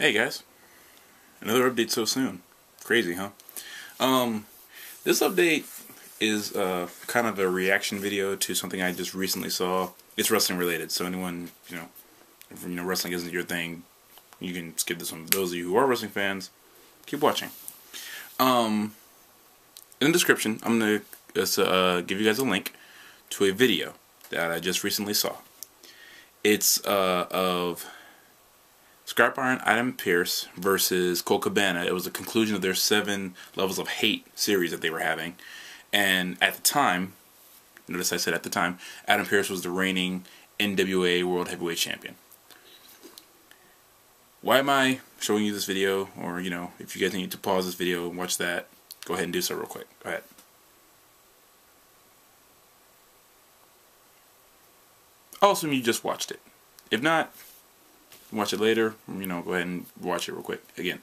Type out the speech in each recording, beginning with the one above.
Hey guys, another update so soon. Crazy, huh? This update is kind of a reaction video to something I just recently saw. It's wrestling related, so anyone if wrestling isn't your thing, you can skip this one. Those of you who are wrestling fans, keep watching. In the description, I'm gonna give you guys a link to a video that I just recently saw. It's of Scrap Iron Adam Pearce versus Cabana. It was the conclusion of their 7 Levels of Hate series that they were having. And at the time, notice I said at the time, Adam Pearce was the reigning NWA World Heavyweight Champion. Why am I showing you this video? Or, if you guys need to pause this video and watch that, go ahead and do so real quick. Go ahead. I'll assume you just watched it. If not, watch it later, go ahead and watch it real quick again.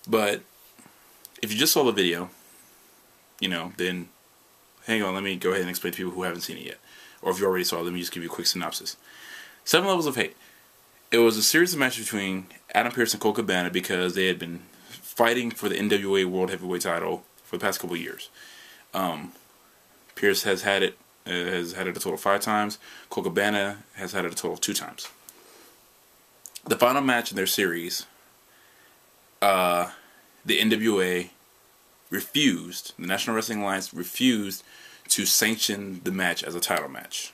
But if you just saw the video, then hang on, let me go ahead and explain to people who haven't seen it yet. Or if you already saw it, let me just give you a quick synopsis. 7 Levels of Hate. It was a series of matches between Adam Pearce and Cabana because they had been fighting for the NWA World Heavyweight title for the past couple of years. Pearce has had it a total of 5 times. Cabana has had it a total of 2 times. The final match in their series, the NWA refused, the National Wrestling Alliance refused to sanction the match as a title match.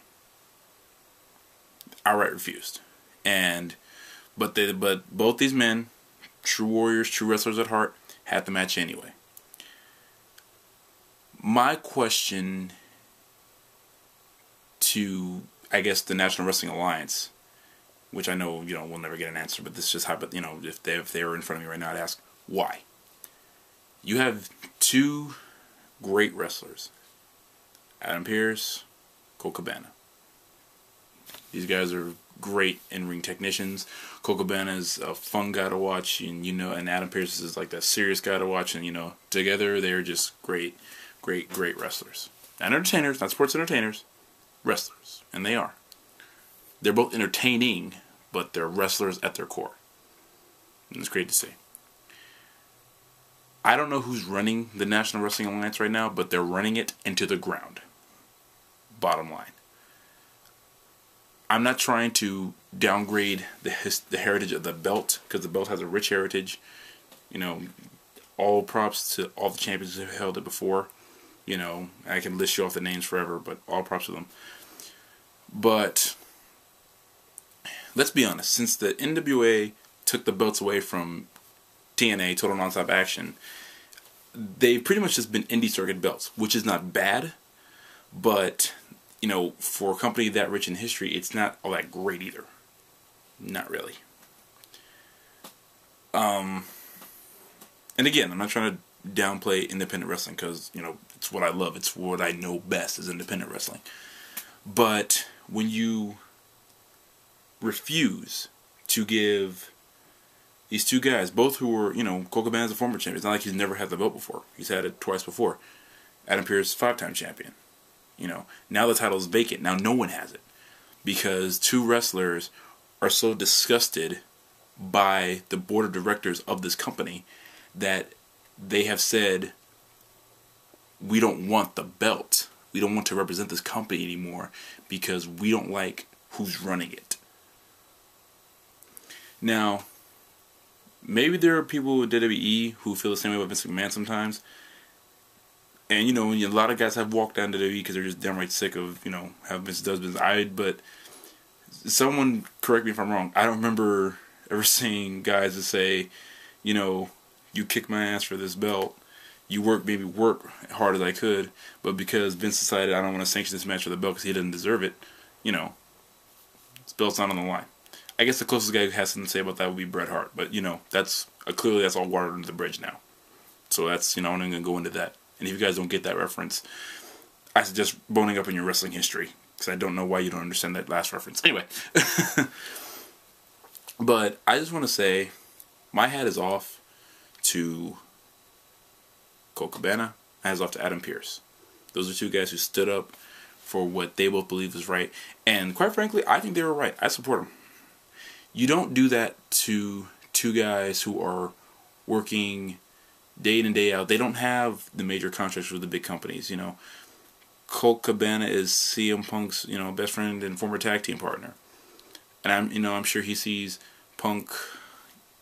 Outright refused. But both these men, true warriors, true wrestlers at heart, had the match anyway. My question to, I guess, the National Wrestling Alliance, which I know, we'll never get an answer, but this is just how, if they were in front of me right now, I'd ask, why? You have 2 great wrestlers, Adam Pearce, Cabana. These guys are great in-ring technicians. Cabana is a fun guy to watch, and Adam Pearce is like that serious guy to watch, and together they're just great wrestlers. Not entertainers, not sports entertainers, wrestlers, and they are. They're both entertaining, but they're wrestlers at their core. And it's great to see. I don't know who's running the National Wrestling Alliance right now, but they're running it into the ground. Bottom line. I'm not trying to downgrade the heritage of the belt, because the belt has a rich heritage. All props to all the champions who have held it before. I can list you off the names forever, but all props to them. But let's be honest, since the NWA took the belts away from TNA, Total Nonstop Action, they've pretty much just been indie circuit belts, which is not bad, but, for a company that rich in history, it's not all that great either. Not really. And again, I'm not trying to downplay independent wrestling, because, it's what I love, it's what I know best is independent wrestling. But when you refuse to give these 2 guys, both who were, Cabana's a former champion. It's not like he's never had the belt before. He's had it twice before. Adam Pearce, 5-time champion. Now the title is vacant. Now no one has it. Because 2 wrestlers are so disgusted by the board of directors of this company that they have said, we don't want the belt. We don't want to represent this company anymore because we don't like who's running it. Now, maybe there are people with WWE who feel the same way about Vince McMahon sometimes. And, a lot of guys have walked down to WWE because they're just downright sick of, how Vince does business. But someone correct me if I'm wrong. I don't remember ever seeing guys that say, you kick my ass for this belt. You made me work hard as I could, but because Vince decided I don't want to sanction this match for the belt because he doesn't deserve it, this belt's not on the line. I guess the closest guy who has something to say about that would be Bret Hart, but clearly that's all water under the bridge now. So that's, I'm not going to go into that. And if you guys don't get that reference, I suggest boning up in your wrestling history, because I don't know why you don't understand that last reference. Anyway, but I just want to say, my hat is off to Cabana, my hat is off to Adam Pearce. Those are 2 guys who stood up for what they both believe is right, and quite frankly, I think they were right. I support them. You don't do that to two guys who are working day in and day out. They don't have the major contracts with the big companies. You know, Cabana is CM Punk's, you know, best friend and former tag team partner, and I'm sure he sees Punk,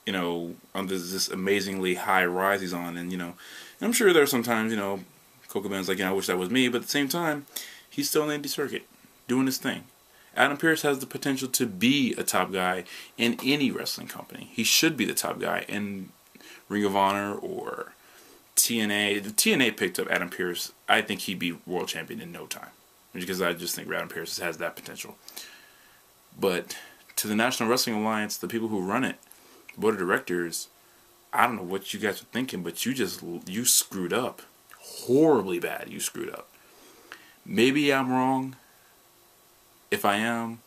you know, on this amazingly high rise he's on, and I'm sure there's sometimes, Cabana's like, I wish that was me, but at the same time, he's still in the indie circuit doing his thing. Adam Pearce has the potential to be a top guy in any wrestling company. He should be the top guy in Ring of Honor or TNA. If TNA picked up Adam Pearce, I think he'd be world champion in no time, because I just think Adam Pearce has that potential. But to the National Wrestling Alliance, the people who run it, the board of directors, I don't know what you guys are thinking, but you screwed up. Horribly bad, you screwed up. Maybe I'm wrong. If I am,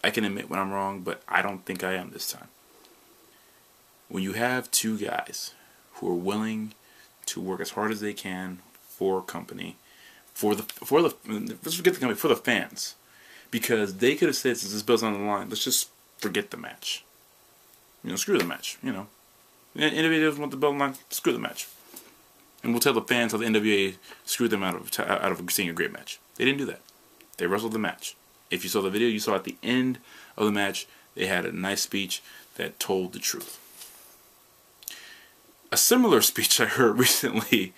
I can admit when I'm wrong, but I don't think I am this time. When you have two guys who are willing to work as hard as they can for a company, let's forget the company, for the fans, because they could have said, since this belt's on the line, let's just forget the match. Screw the match. NWA doesn't want the belt on the line, screw the match. And we'll tell the fans how the NWA screwed them out of seeing a great match. They didn't do that. They wrestled the match. If you saw the video, you saw at the end of the match, they had a nice speech that told the truth. A similar speech I heard recently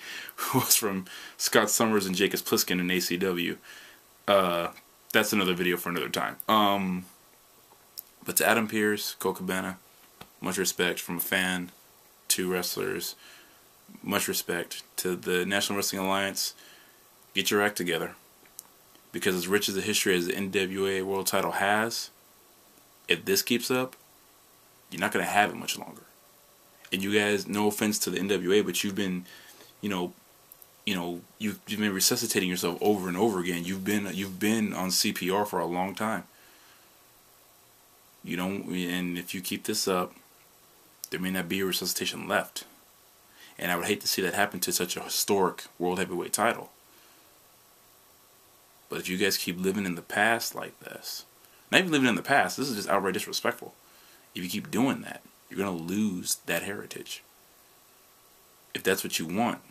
was from Scott Summers and Jacobs Pliskin in ACW. That's another video for another time. But to Adam Pearce, Colt Cabana, much respect from a fan to wrestlers. Much respect to the National Wrestling Alliance. Get your act together. Because as rich as a history as the NWA World Title has, if this keeps up, you're not going to have it much longer. And you guys, no offense to the NWA, but you've been, you've been resuscitating yourself over and over again. You've been on CPR for a long time. And if you keep this up, there may not be a resuscitation left. And I would hate to see that happen to such a historic World Heavyweight title. But if you guys keep living in the past like this, not even living in the past, this is just outright disrespectful. If you keep doing that, you're going to lose that heritage. If that's what you want,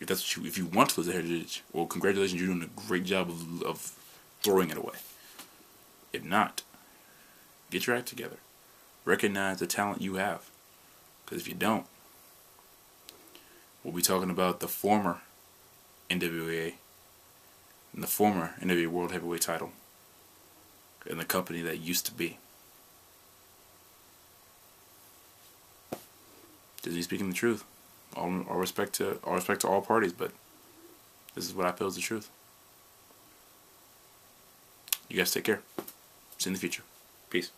if you want to lose the heritage, well, congratulations, you're doing a great job of throwing it away. If not, get your act together. Recognize the talent you have. Because if you don't, we'll be talking about the former NWA and the former NWA World Heavyweight title and the company that used to be. Disney speaking the truth. All respect to all parties, but this is what I feel is the truth. You guys take care. See you in the future. Peace.